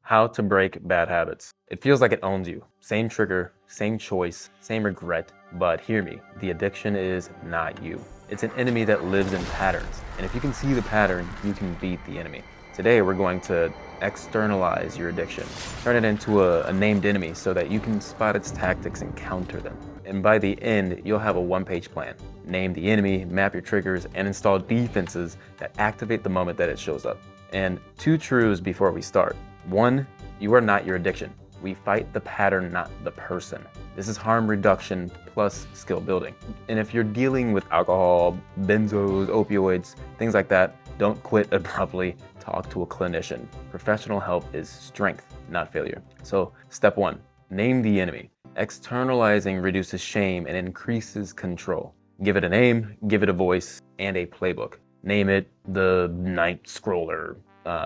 How to break bad habits. It feels like it owns you. Same trigger, same choice, same regret. But hear me, the addiction is not you. It's an enemy that lives in patterns. And if you can see the pattern, you can beat the enemy. Today, we're going to externalize your addiction. Turn it into a named enemy so that you can spot its tactics and counter them. And by the end, you'll have a one-page plan. Name the enemy, map your triggers, and install defenses that activate the moment that it shows up. And 2 truths before we start. 1, you are not your addiction. We fight the pattern, not the person. This is harm reduction plus skill building. And if you're dealing with alcohol, benzos, opioids, things like that, don't quit abruptly. Talk to a clinician. Professional help is strength, not failure. So step 1, name the enemy. Externalizing reduces shame and increases control. Give it a name, give it a voice, and a playbook. Name it the Night Scroller.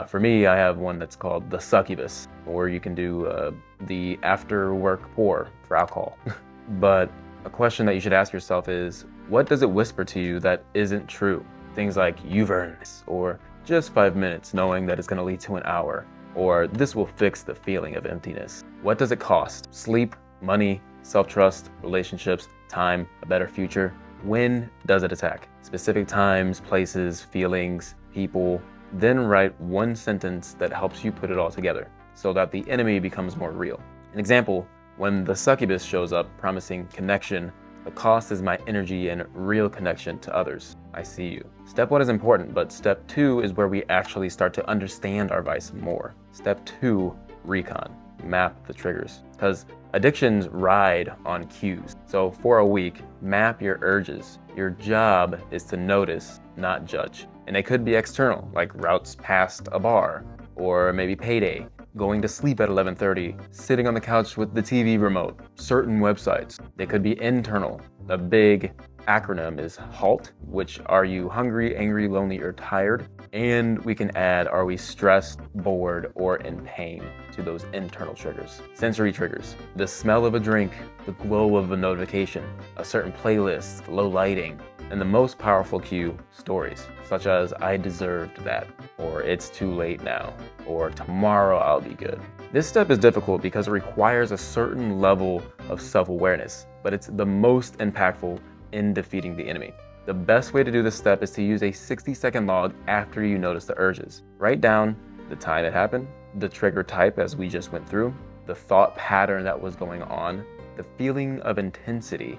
For me, I have one that's called the Succubus, or you can do the After Work Pour for alcohol. But a question that you should ask yourself is, what does it whisper to you that isn't true? Things like, you've earned this, or just 5 minutes knowing that it's going to lead to an hour, or this will fix the feeling of emptiness. What does it cost? Sleep, money, self-trust, relationships, time, a better future? When does it attack? Specific times, places, feelings, people. Then write one sentence that helps you put it all together so that the enemy becomes more real. An example, when the succubus shows up promising connection, the cost is my energy and real connection to others. I see you. Step 1 is important, but step 2 is where we actually start to understand our vice more. Step 2, recon. Map the triggers. Because addictions ride on cues. So for a week, map your urges. Your job is to notice, not judge. And they could be external, like routes past a bar, or maybe payday, going to sleep at 11:30, sitting on the couch with the TV remote, certain websites. They could be internal. The big acronym is HALT, which are you hungry, angry, lonely, or tired? And we can add, are we stressed, bored, or in pain to those internal triggers. Sensory triggers, the smell of a drink, the glow of a notification, a certain playlist, low lighting, and the most powerful cue, stories, such as I deserved that, or it's too late now, or tomorrow I'll be good. This step is difficult because it requires a certain level of self-awareness, but it's the most impactful in defeating the enemy. The best way to do this step is to use a 60-second log after you notice the urges. Write down the time it happened, the trigger type as we just went through, the thought pattern that was going on, the feeling of intensity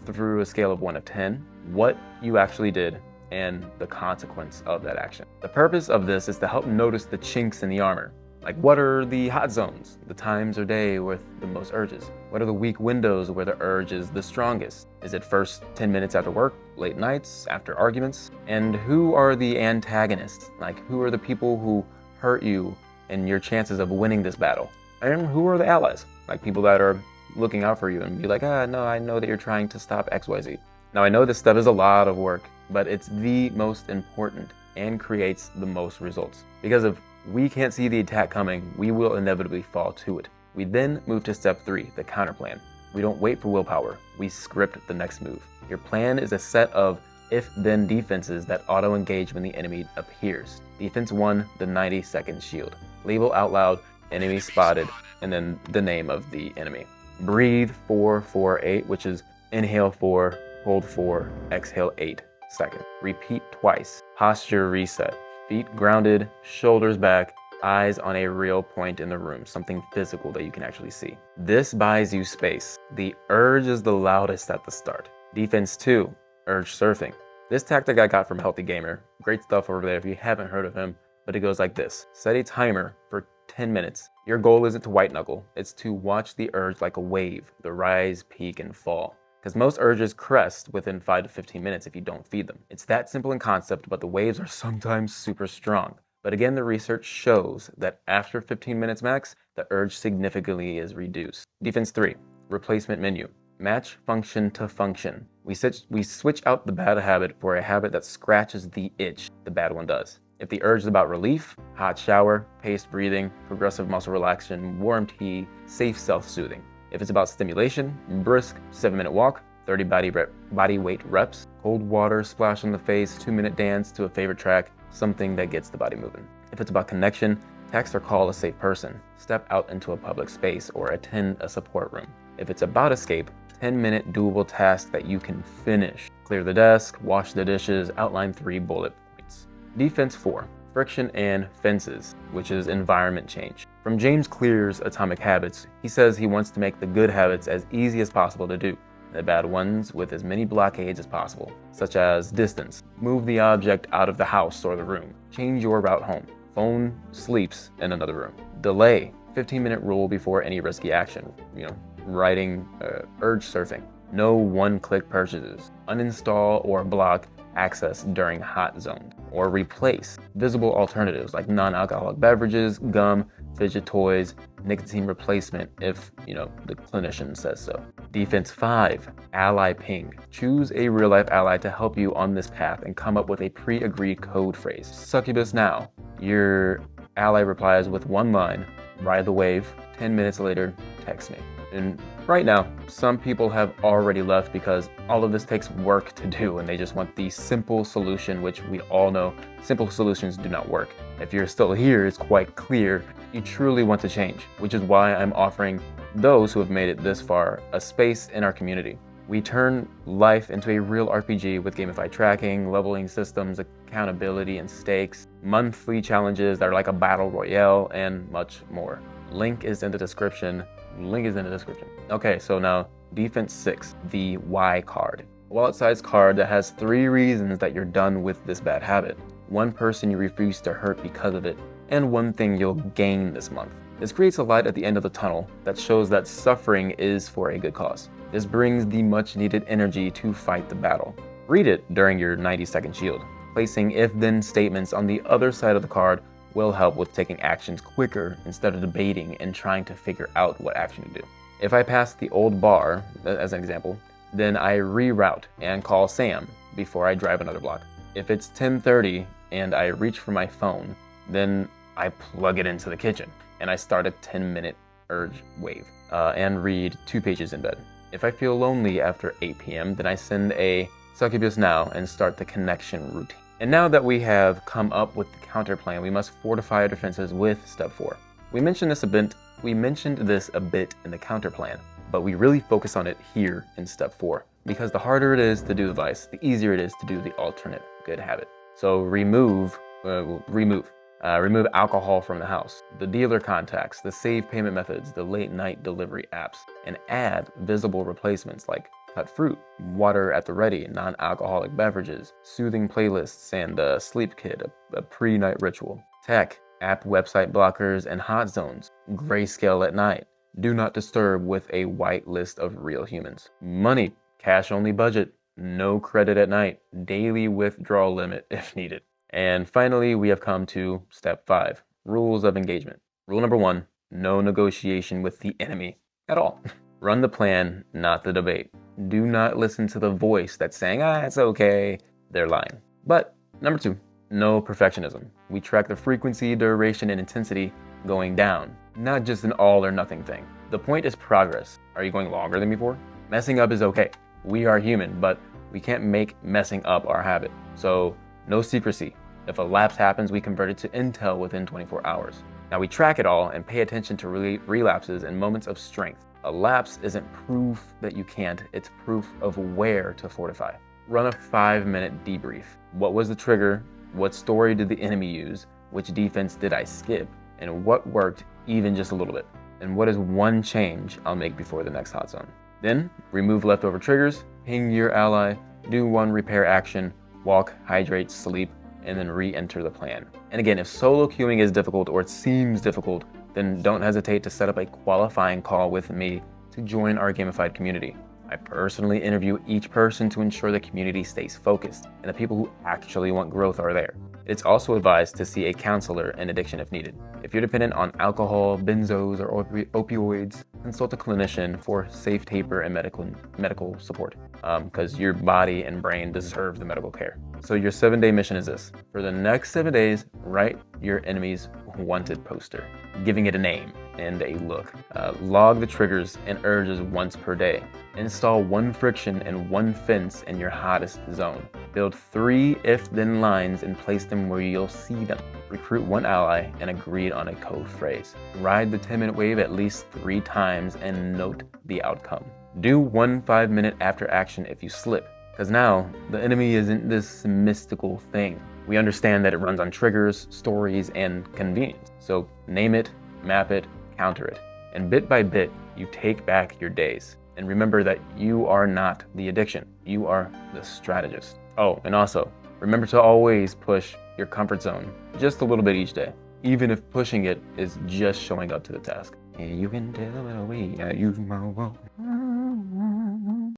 through a scale of 1 to 10, what you actually did, and the consequence of that action. The purpose of this is to help notice the chinks in the armor. Like, what are the hot zones, the times of day with the most urges? What are the weak windows where the urge is the strongest? Is it first 10 minutes after work, late nights, after arguments? And who are the antagonists? Like, who are the people who hurt you and your chances of winning this battle? And who are the allies? Like, people that are looking out for you and be like, no, I know that you're trying to stop XYZ. Now, I know this step is a lot of work, but it's the most important and creates the most results. Because if we can't see the attack coming, we will inevitably fall to it. We then move to step 3, the counter plan. We don't wait for willpower, we script the next move. Your plan is a set of if-then defenses that auto-engage when the enemy appears. Defense 1, the 90-second shield. Label out loud, enemy spotted, and then the name of the enemy. Breathe 4-4-8, which is inhale 4, hold 4, exhale 8 seconds. Repeat twice. Posture reset. Feet grounded, shoulders back, eyes on a real point in the room, something physical that you can actually see. This buys you space. The urge is the loudest at the start. Defense 2, urge surfing. This tactic I got from Healthy Gamer. Great stuff over there if you haven't heard of him, but it goes like this. Set a timer for 10 minutes. Your goal isn't to white knuckle, it's to watch the urge like a wave, the rise, peak, and fall. Because most urges crest within 5 to 15 minutes if you don't feed them. It's that simple in concept, but the waves are sometimes super strong. But again, the research shows that after 15 minutes max, the urge significantly is reduced. Defense 3, replacement menu. Match function to function. We switch out the bad habit for a habit that scratches the itch the bad one does. If the urge is about relief, hot shower, paced breathing, progressive muscle relaxation, warm tea, safe self-soothing. If it's about stimulation, brisk 7-minute walk, 30 body weight reps, cold water splash on the face, 2-minute dance to a favorite track, something that gets the body moving. If it's about connection, Text or call a safe person. Step out into a public space or attend a support room. If it's about escape, 10-minute doable task that you can finish. Clear the desk, wash the dishes, outline 3 bullet points. Defense 4, friction and fences, which is environment change. From James Clear's Atomic Habits, he says he wants to make the good habits as easy as possible to do, the bad ones with as many blockades as possible, such as distance. Move the object out of the house or the room. Change your route home. Phone sleeps in another room. Delay, 15-minute rule before any risky action. Writing, urge surfing. No one-click purchases. Uninstall or block access during hot zones. Or replace visible alternatives like non-alcoholic beverages, gum, fidget toys, nicotine replacement if, the clinician says so. Defense 5, ally ping. Choose a real-life ally to help you on this path and come up with a pre-agreed code phrase. Succubus now. Your ally replies with one line, ride the wave, 10 minutes later, text me. And right now, some people have already left because all of this takes work to do and they just want the simple solution, which we all know simple solutions do not work. If you're still here, it's quite clear you truly want to change, which is why I'm offering those who have made it this far a space in our community. We turn life into a real RPG with gamified tracking, leveling systems, accountability and stakes, monthly challenges that are like a battle royale, and much more. Link is in the description. Okay, so now defense 6, the why card. A wallet-sized card that has 3 reasons that you're done with this bad habit, 1 person you refuse to hurt because of it, and 1 thing you'll gain this month. This creates a light at the end of the tunnel that shows that suffering is for a good cause. This brings the much needed energy to fight the battle. Read it during your 90-second shield. Placing if-then statements on the other side of the card will help with taking actions quicker instead of debating and trying to figure out what action to do. If I pass the old bar, as an example, then I reroute and call Sam before I drive another block. If it's 10:30 and I reach for my phone, then I plug it into the kitchen and I start a 10-minute urge wave and read 2 pages in bed. If I feel lonely after 8 p.m., then I send a succubus now and start the connection routine. And now that we have come up with the counter plan, we must fortify our defenses with step 4. We mentioned this a bit in the counter plan, but we really focus on it here in step 4, because the harder it is to do the vice, the easier it is to do the alternate good habit. So remove alcohol from the house, the dealer contacts, the safe payment methods, the late night delivery apps, and add visible replacements like cut fruit, water at the ready, non-alcoholic beverages, soothing playlists, and a sleep kit, a pre-night ritual. Tech, app website blockers, and hot zones. Grayscale at night. Do not disturb with a white list of real humans. Money, cash only budget, no credit at night, daily withdrawal limit if needed. And finally, we have come to step 5, rules of engagement. Rule number 1, no negotiation with the enemy at all. Run the plan, not the debate. Do not listen to the voice that's saying, it's okay. They're lying. But number 2, no perfectionism. We track the frequency, duration, and intensity going down, not just an all or nothing thing. The point is progress. Are you going longer than before? Messing up is okay. We are human, but we can't make messing up our habit. So no secrecy. If a lapse happens, we convert it to intel within 24 hours. Now we track it all and pay attention to relapses and moments of strength. A lapse isn't proof that you can't, it's proof of where to fortify. Run a 5-minute debrief. What was the trigger? What story did the enemy use? Which defense did I skip? And what worked even just a little bit? And what is 1 change I'll make before the next hot zone? Then remove leftover triggers, ping your ally, do 1 repair action, walk, hydrate, sleep, and then re-enter the plan. And again, if solo queuing is difficult or it seems difficult, then don't hesitate to set up a qualifying call with me to join our gamified community. I personally interview each person to ensure the community stays focused and the people who actually want growth are there. It's also advised to see a counselor in addiction if needed. If you're dependent on alcohol, benzos, or opioids, consult a clinician for safe taper and medical support, because your body and brain deserve the medical care. So your 7-day mission is this. For the next 7 days, write your enemy's wanted poster, giving it a name. and a look. Log the triggers and urges once per day. Install one friction and one fence in your hottest zone. Build 3 if-then lines and place them where you'll see them. Recruit one ally and agree on a code phrase. Ride the 10-minute wave at least 3 times and note the outcome. Do one 5-minute after action if you slip, because now the enemy isn't this mystical thing. We understand that it runs on triggers, stories, and convenience. So name it, map it, counter it. And bit by bit, you take back your days. And remember that you are not the addiction. You are the strategist. Oh, and also, remember to always push your comfort zone just a little bit each day, even if pushing it is just showing up to the task. And you can tell by the way I use my walk.